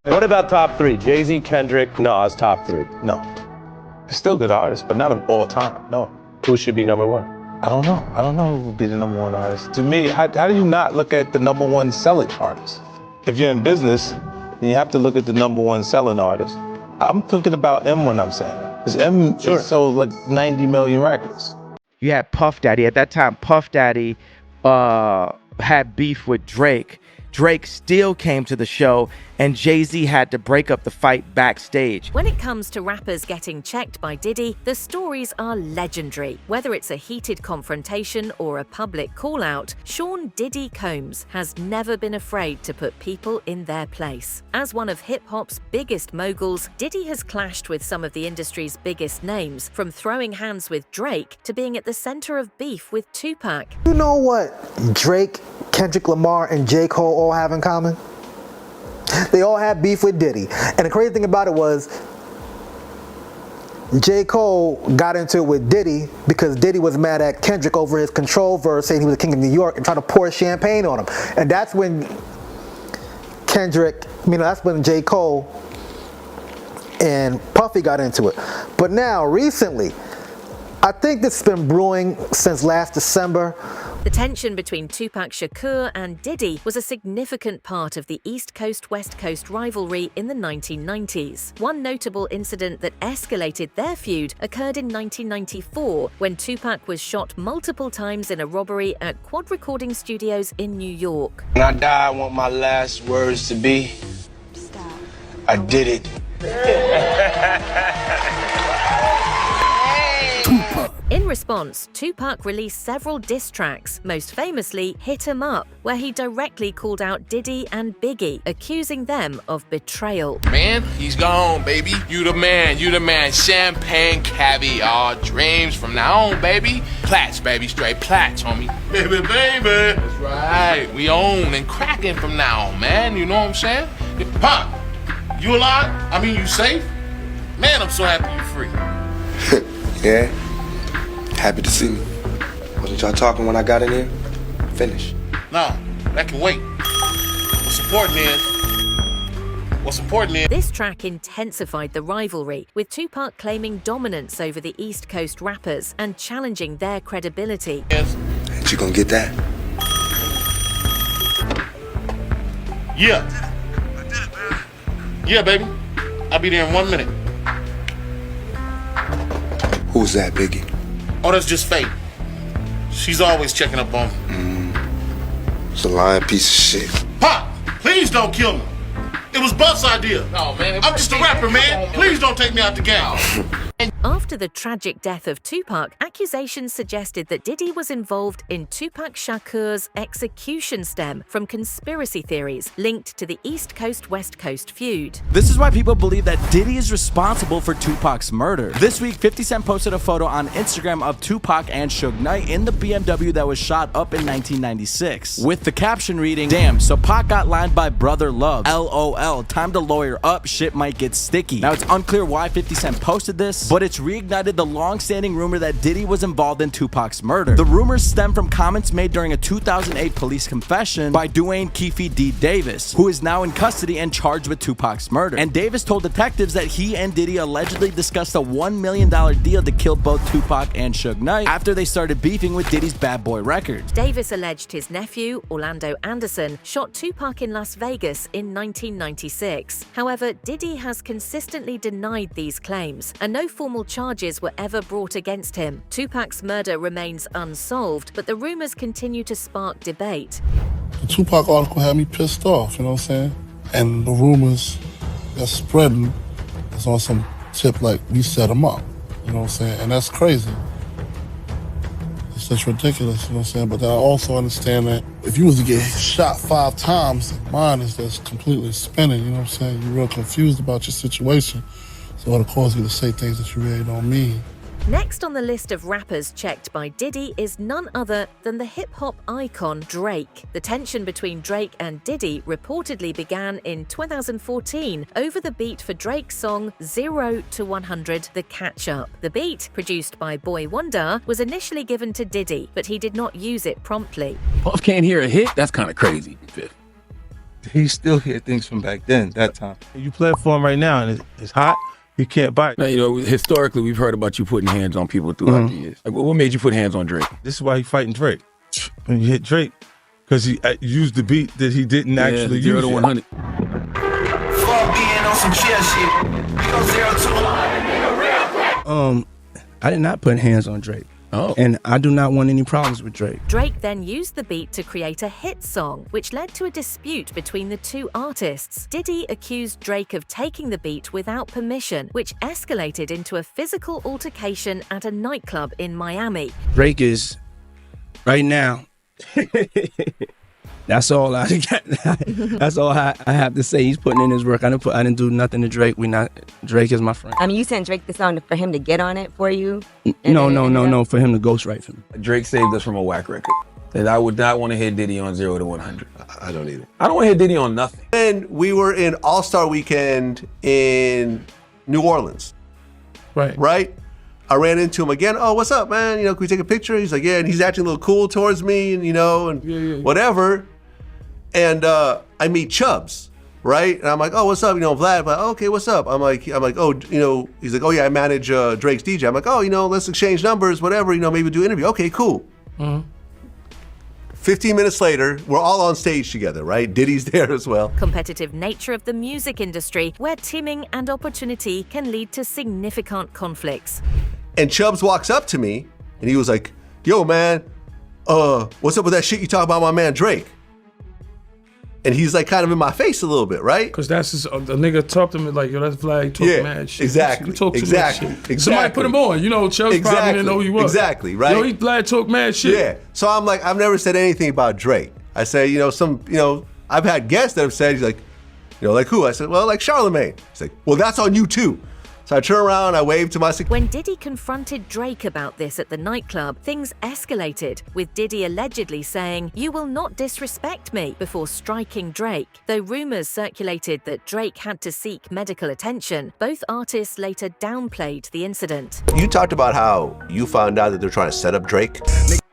What about top three? Jay-Z, Kendrick, Nas, top three. No. Still good artists, but not of all time, no. Who should be number one? I don't know. I don't know who would be the number one artist. To me, how do you not look at the number one selling artist? If you're in business, then you have to look at the number one selling artist. I'm thinking about M when I'm saying it. Because M sold like 90 million records. You had Puff Daddy. At that time, Puff Daddy had beef with Drake. Drake still came to the show, and Jay-Z had to break up the fight backstage. When it comes to rappers getting checked by Diddy, the stories are legendary. Whether it's a heated confrontation or a public call-out, Sean Diddy Combs has never been afraid to put people in their place. As one of hip-hop's biggest moguls, Diddy has clashed with some of the industry's biggest names, from throwing hands with Drake to being at the center of beef with Tupac. You know what Drake, Kendrick Lamar, and J. Cole all have in common? They all had beef with Diddy. And the crazy thing about it was, J. Cole got into it with Diddy because Diddy was mad at Kendrick over his Control verse, saying he was the king of New York, and trying to pour champagne on him. And that's when that's when J. Cole and Puffy got into it. But now, recently, I think this has been brewing since last December. The tension between Tupac Shakur and Diddy was a significant part of the East Coast-West Coast rivalry in the 1990s. One notable incident that escalated their feud occurred in 1994 when Tupac was shot multiple times in a robbery at Quad Recording Studios in New York. When I die, I want my last words to be, stop. I did it. In response, Tupac released several diss tracks, most famously Hit 'Em Up, where he directly called out Diddy and Biggie, accusing them of betrayal. Man, he's gone, baby. You the man, you the man. Champagne, caviar, dreams from now on, baby. Plats, baby, straight plats, homie. Baby, baby. That's right. We own and cracking from now on, man. You know what I'm saying? Pop, you alive? I mean, you safe? Man, I'm so happy you're free. Yeah? Happy to see me. Wasn't y'all talking when I got in here? Finish. No, that can wait. What's important is... This track intensified the rivalry, with Tupac claiming dominance over the East Coast rappers and challenging their credibility. Ain't you gonna get that? Yeah. Yeah, baby. I'll be there in 1 minute. Who's that, Biggie? Oh, that's just fate. She's always checking up on me. It's a lying piece of shit. Pop, please don't kill me. It was Buff's idea. No, man. I'm just a rapper, man. Please don't take me out the game. After the tragic death of Tupac, accusations suggested that Diddy was involved in Tupac Shakur's execution stem from conspiracy theories linked to the East Coast-West Coast feud. This is why people believe that Diddy is responsible for Tupac's murder. This week, 50 Cent posted a photo on Instagram of Tupac and Suge Knight in the BMW that was shot up in 1996, with the caption reading, "Damn, so Pac got lined by Brother Love. LOL, time to lawyer up, shit might get sticky." Now, it's unclear why 50 Cent posted this, but it's reignited the long-standing rumor that Diddy was involved in Tupac's murder. The rumors stem from comments made during a 2008 police confession by Dwayne Keefe D. Davis, who is now in custody and charged with Tupac's murder. And Davis told detectives that he and Diddy allegedly discussed a $1 million deal to kill both Tupac and Suge Knight after they started beefing with Diddy's Bad Boy Records. Davis alleged his nephew, Orlando Anderson, shot Tupac in Las Vegas in 1996. However, Diddy has consistently denied these claims, and no formal charges were ever brought against him. Tupac's murder remains unsolved, but the rumors continue to spark debate. The Tupac article had me pissed off, you know what I'm saying? And the rumors that's spreading is on some tip like we set them up, you know what I'm saying? And that's crazy. It's just ridiculous, you know what I'm saying? But then I also understand that if you was to get shot 5 times, mine is just completely spinning, you know what I'm saying? You're real confused about your situation. So it'll cause you to say things that you really don't mean. Next on the list of rappers checked by Diddy is none other than the hip-hop icon Drake. The tension between Drake and Diddy reportedly began in 2014 over the beat for Drake's song 0 to 100 The Catch Up. The beat, produced by Boy Wonder, was initially given to Diddy, but he did not use it promptly. Puff can't hear a hit? That's kind of crazy, Fifth. he still hear things from back then, that time. You play it for him right now, and it's hot. You can't bite. Now, you know, historically, we've heard about you putting hands on people throughout the years. Like, what made you put hands on Drake? This is why he fighting Drake. When you hit Drake, because he used the beat that he didn't actually use. 0 to 100. Fuck being on some chill shit. We go 0 to 100. I did not put hands on Drake. Oh. And I do not want any problems with Drake. Drake then used the beat to create a hit song, which led to a dispute between the two artists. Diddy accused Drake of taking the beat without permission, which escalated into a physical altercation at a nightclub in Miami. Drake is, right now, that's all I got. That's all I have to say. He's putting in his work. I didn't do nothing to Drake. Drake is my friend. I mean, you sent Drake the song for him to get on it for you? No, for him to ghostwrite for me. Drake saved us from a whack record. That I would not want to hit Diddy on 0 to 100. I don't either. I don't want to hit Diddy on nothing. And we were in All-Star Weekend in New Orleans. Right? I ran into him again. Oh, what's up, man? You know, can we take a picture? He's like, yeah. And he's acting a little cool towards me, and whatever. And I meet Chubbs, right? And I'm like, oh, what's up? You know, Vlad. I'm like, okay, what's up? I'm like, oh, you know, he's like, oh yeah, I manage Drake's DJ. I'm like, oh, you know, let's exchange numbers, whatever. You know, maybe do an interview. Okay, cool. 15 minutes later, we're all on stage together, right? Diddy's there as well. Competitive nature of the music industry, where teaming and opportunity can lead to significant conflicts. And Chubbs walks up to me, and he was like, yo, man, what's up with that shit you talk about my man Drake? And he's like kind of in my face a little bit, right? Because that's just, the nigga talked to me like, yo, that's Vlad, he talk mad shit. Exactly. You talk too much shit. Somebody put him on. You know, Chubbs probably didn't know who he was. Exactly, right? Yo, Vlad talk mad shit. Yeah. So I'm like, I've never said anything about Drake. I say, you know, I've had guests that have said, he's like, you know, like who? I said, well, like Charlemagne. He's like, well, that's on you too. So I turn around, I wave to my security. When Diddy confronted Drake about this at the nightclub, things escalated, with Diddy allegedly saying, "You will not disrespect me," before striking Drake. Though rumors circulated that Drake had to seek medical attention, both artists later downplayed the incident. You talked about how you found out that they're trying to set up Drake.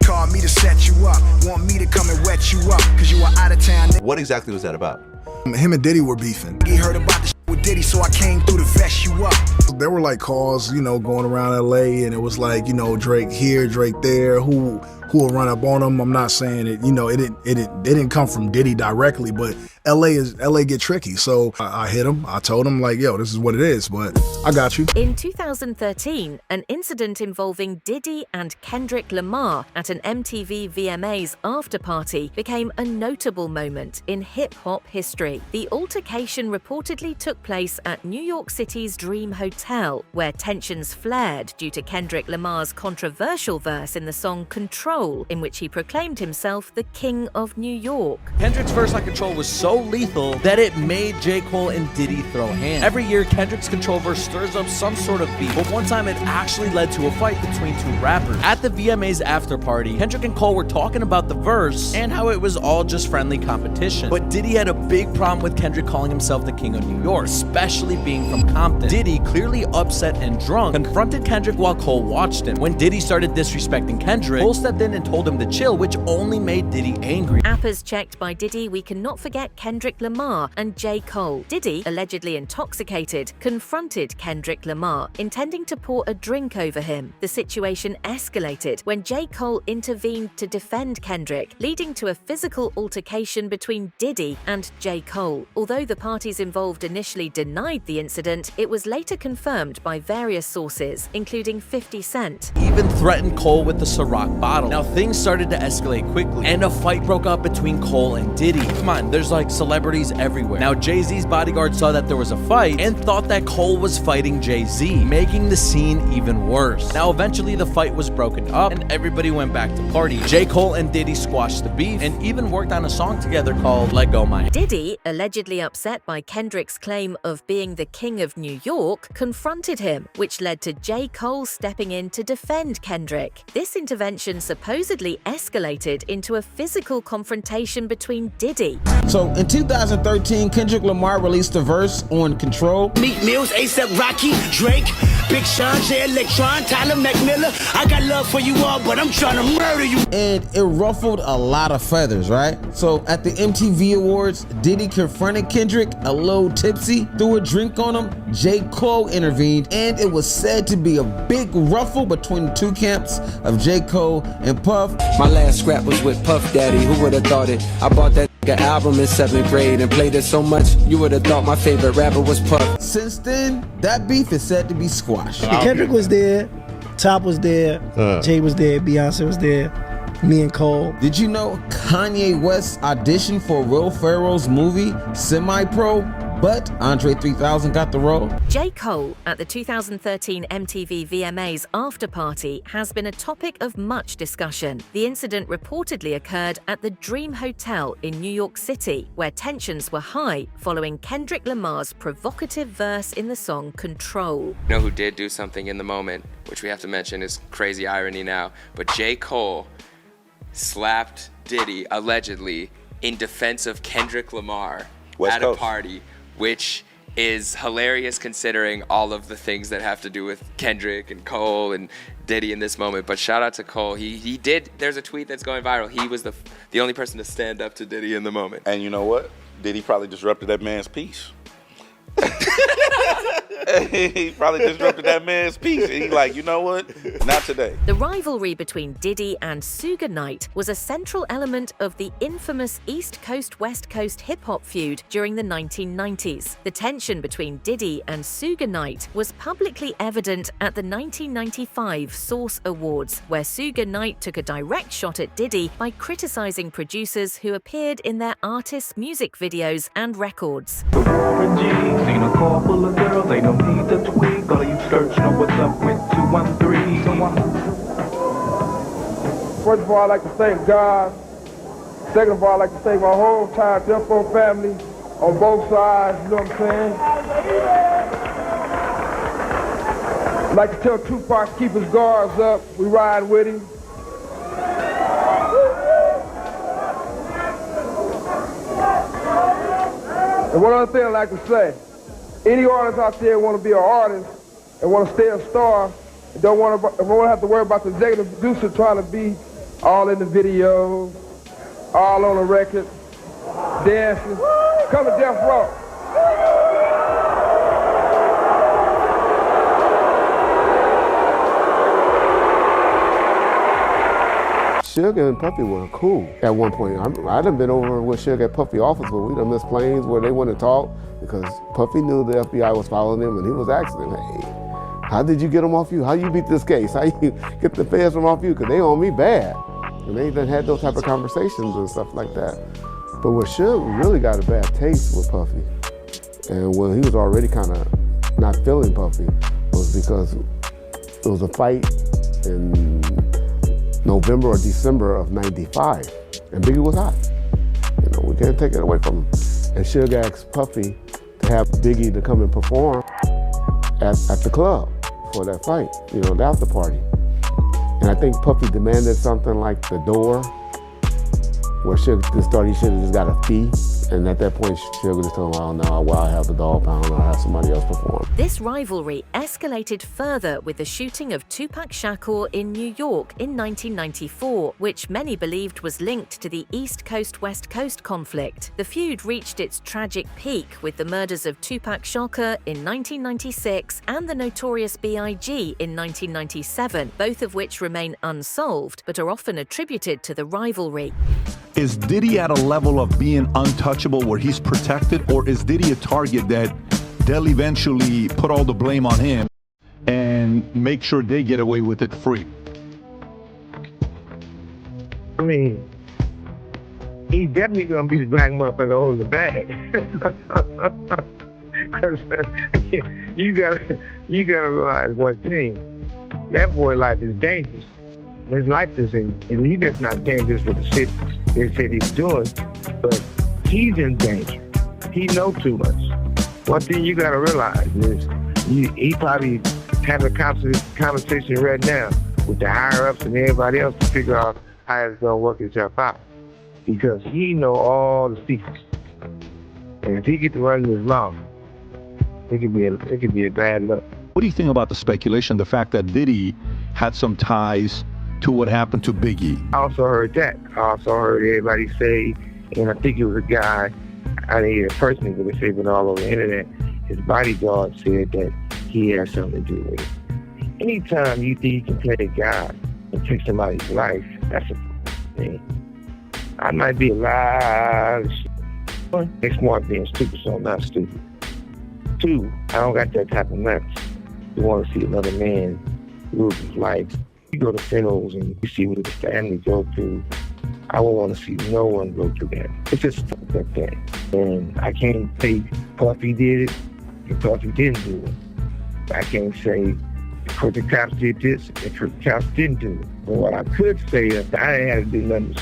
Call me to set you up, want me to come and wet you up, cause you were out of town. What exactly was that about? Him and Diddy were beefing. He heard about the shit with Diddy, so I came through to vest you up. There were like calls, you know, going around LA, and it was like, you know, Drake here, Drake there, who will run up on him. I'm not saying it, you know, it didn't come from Diddy directly, but LA get tricky. So I hit him. I told him like, yo, this is what it is, but I got you. In 2013, an incident involving Diddy and Kendrick Lamar at an MTV VMAs after party became a notable moment in hip-hop history. The altercation reportedly took place at New York City's Dream Hotel, where tensions flared due to Kendrick Lamar's controversial verse in the song Control, in which he proclaimed himself the King of New York. Kendrick's verse on Control was so lethal that it made J. Cole and Diddy throw hands. Every year, Kendrick's Control verse stirs up some sort of beef, but one time it actually led to a fight between two rappers. At the VMAs after party, Kendrick and Cole were talking about the verse and how it was all just friendly competition. But Diddy had a big problem with Kendrick calling himself the King of New York, especially being from Compton. Diddy, clearly upset and drunk, confronted Kendrick while Cole watched him. When Diddy started disrespecting Kendrick, Cole stepped in and told him to chill, which only made Diddy angry. Appers checked by Diddy, we cannot forget Kendrick Lamar and J. Cole. Diddy, allegedly intoxicated, confronted Kendrick Lamar, intending to pour a drink over him. The situation escalated when J. Cole intervened to defend Kendrick, leading to a physical altercation between Diddy and J. Cole. Although the parties involved initially denied the incident, it was later confirmed by various sources, including 50 Cent. Even threatened Cole with the Ciroc bottle. Now things started to escalate quickly, and a fight broke up between Cole and Diddy. Come on, there's like celebrities everywhere. Now Jay-Z's bodyguard saw that there was a fight and thought that Cole was fighting Jay-Z, making the scene even worse. Now eventually the fight was broken up and everybody went back to party. J. Cole and Diddy squashed the beef and even worked on a song together called Let Go My Hand. Diddy, allegedly upset by Kendrick's claim of being the King of New York, confronted him, which led to J. Cole stepping in to defend Kendrick. This intervention supposedly escalated into a physical confrontation between Diddy. So In 2013, Kendrick Lamar released a verse on Control. Meek Mills, A$AP Rocky, Drake, Big Sean, Jay Electron, Tyler McMillan. I got love for you all, but I'm trying to murder you. And it ruffled a lot of feathers, right? So at the MTV Awards, Diddy confronted Kendrick a little tipsy, threw a drink on him. J. Cole intervened, and it was said to be a big ruffle between the two camps of J. Cole and Puff. My last scrap was with Puff Daddy, who would have thought it? I bought that album in 7th grade and played it so much, you would have thought my favorite rapper was Puff. Since then, that beef is said to be squashed. Kendrick was there, Top was there, Jay was there, Beyonce was there, me and Cole. Did you know Kanye West auditioned for Will Ferrell's movie Semi-Pro, but Andre 3000 got the role? J. Cole at the 2013 MTV VMAs after party has been a topic of much discussion. The incident reportedly occurred at the Dream Hotel in New York City, where tensions were high following Kendrick Lamar's provocative verse in the song Control. You know who did do something in the moment, which we have to mention is crazy irony now, but J. Cole slapped Diddy, allegedly, in defense of Kendrick Lamar West at Coast. a party, which is hilarious considering all of the things that have to do with Kendrick and Cole and Diddy in this moment. But shout out to Cole. He did, there's a tweet that's going viral. He was the only person to stand up to Diddy in the moment. And you know what? Diddy probably disrupted that man's peace. He probably disrupted that man's peace. And he's like, you know what? Not today. The rivalry between Diddy and Suge Knight was a central element of the infamous East Coast-West Coast hip-hop feud during the 1990s. The tension between Diddy and Suge Knight was publicly evident at the 1995 Source Awards, where Suge Knight took a direct shot at Diddy by criticizing producers who appeared in their artists' music videos and records. Seen a car full of girls, ain't no need to tweak. All of you search know what's up with 213. First of all, I'd like to thank God. Second of all, I'd like to thank my whole entire Defo family on both sides, you know what I'm saying? I'd like to tell Tupac to keep his guards up. We ride with him. And one other thing I'd like to say, any artist out there want to be an artist and want to stay a star, and don't want to have to worry about the executive producer trying to be all in the video, all on the record, dancing. Come to Death Row. Suge and Puffy were cool at one point. I done been over with Suge at Puffy office where we done missed planes where they wouldn't talk because Puffy knew the FBI was following him and he was asking them, hey, how did you get them off you? How you beat this case? How you get the feds from off you? Because they on me bad. And they done had those type of conversations and stuff like that. But where Suge really got a bad taste with Puffy, and when he was already kind of not feeling Puffy, was because it was a fight in November or December of '95, and Biggie was hot. You know, we can't take it away from him. And Suge asked Puffy to have Biggie to come and perform at the club for that fight, you know, the after party. And I think Puffy demanded something like the door, where Suge just thought he should have just got a fee. And at that point, Suge just told him, oh no, well, I'll have the dog pound, I'll have somebody else perform. This rivalry escalated further with the shooting of Tupac Shakur in New York in 1994, which many believed was linked to the East Coast-West Coast conflict. The feud reached its tragic peak with the murders of Tupac Shakur in 1996 and the Notorious B.I.G. in 1997, both of which remain unsolved but are often attributed to the rivalry. Is Diddy at a level of being untouchable where he's protected, or is Diddy a target that they'll eventually put all the blame on him and make sure they get away with it free? I mean, he's definitely gonna be the black motherfucker holding the bag. you gotta realize one thing. That boy's life is dangerous. His life is and he just not dangerous with the shit they said he's doing, but he's in danger. He knows too much. One thing you gotta realize is he probably having a conversation right now with the higher ups and everybody else to figure out how it's gonna work itself out. Because he know all the secrets. And if he gets to running his mouth, it could be a bad luck. What do you think about the speculation, the fact that Diddy had some ties to what happened to Biggie? I also heard that. I also heard everybody say, and I think it was a guy, I didn't hear it personally, but they say it all over the internet, his bodyguard said that he had something to do with it. Anytime you think you can play God and take somebody's life, that's a thing. I might be a lot of shit. One, they smart being stupid, so I'm not stupid. Two, I don't got that type of nuts to want to see another man lose his life. You go to funerals and you see what his family go through. I won't want to see no one go through that. It's just a fucked up thing. And I can't say Puffy did it and Puffy didn't do it. I can't say the cops did this and the cops didn't do it. But what I could say is that I ain't had to do nothing.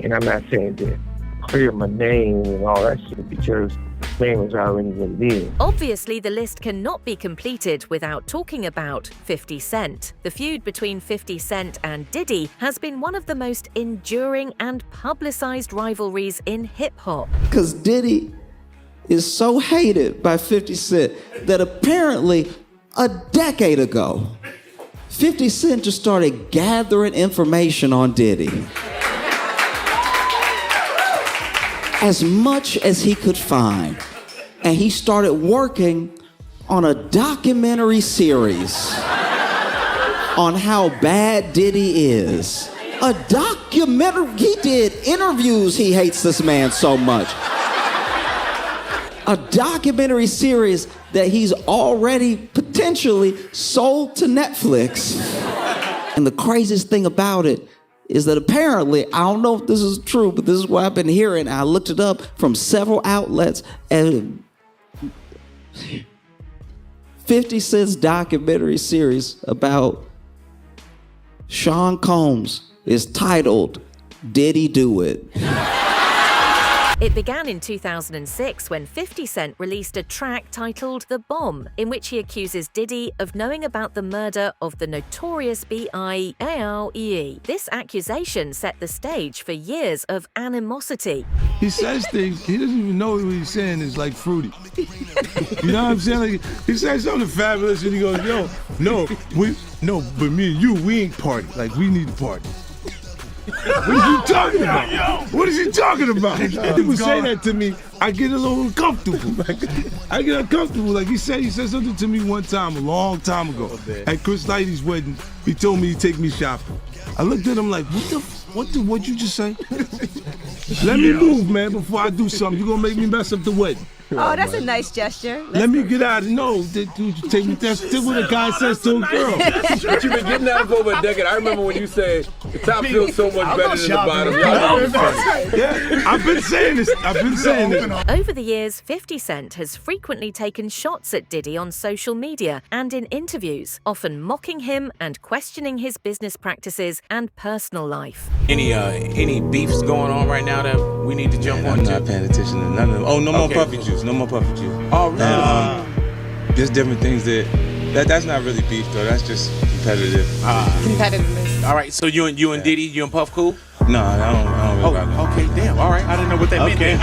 And I'm not saying that clear my name and all that shit because the name was already what it is. Obviously, the list cannot be completed without talking about 50 Cent. The feud between 50 Cent and Diddy has been one of the most enduring and publicized rivalries in hip-hop. Because Diddy is so hated by 50 Cent that apparently a decade ago, 50 Cent just started gathering information on Diddy. As much as he could find. And he started working on a documentary series on how bad Diddy is. A documentary, he did interviews, he hates this man so much. A documentary series that he's already potentially sold to Netflix. And the craziest thing about it is that apparently, I don't know if this is true, but this is what I've been hearing. I looked it up from several outlets, and 50 Cent's documentary series about Sean Combs is titled Diddy Do It? It began in 2006 when 50 Cent released a track titled The Bomb, in which he accuses Diddy of knowing about the murder of the notorious B.I.A.R.E.E. This accusation set the stage for years of animosity. He says things, he doesn't even know what he's saying is like fruity. You know what I'm saying? Like, he says something fabulous and he goes, yo, but me and you, we ain't party. Like, we need to party. What is he talking about? What is he talking about? People say that to me, I get a little uncomfortable. I get uncomfortable. Like he said something to me one time, a long time ago. At Chris Lighty's wedding, he told me to take me shopping. I looked at him like, what'd you just say? Let me move, man, before I do something. You're gonna make me mess up the wedding. Oh, that's a nice gesture. Let me get out. No, dude, take me. That's what a guy says to a girl. But you've been getting that for over a decade. I remember when you said the top feels so much better than the bottom. Yeah, I've been saying this. Over the years, 50 Cent has frequently taken shots at Diddy on social media and in interviews, often mocking him and questioning his business practices and personal life. Any beefs going on right now that we need to jump on? I'm not paying attention to none of them. Oh, no more puppy juice. No more puppy juice. Oh, really? And, just different things that's not really beef though. That's just competitive. Competitiveness. All right. So you and Diddy, you and Puff cool? No, I don't really got okay, damn. All right. I didn't know what that meant. Okay.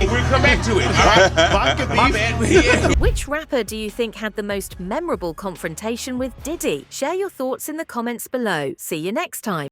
We'll come back to it. All right. My bad. Yeah. Which rapper do you think had the most memorable confrontation with Diddy? Share your thoughts in the comments below. See you next time.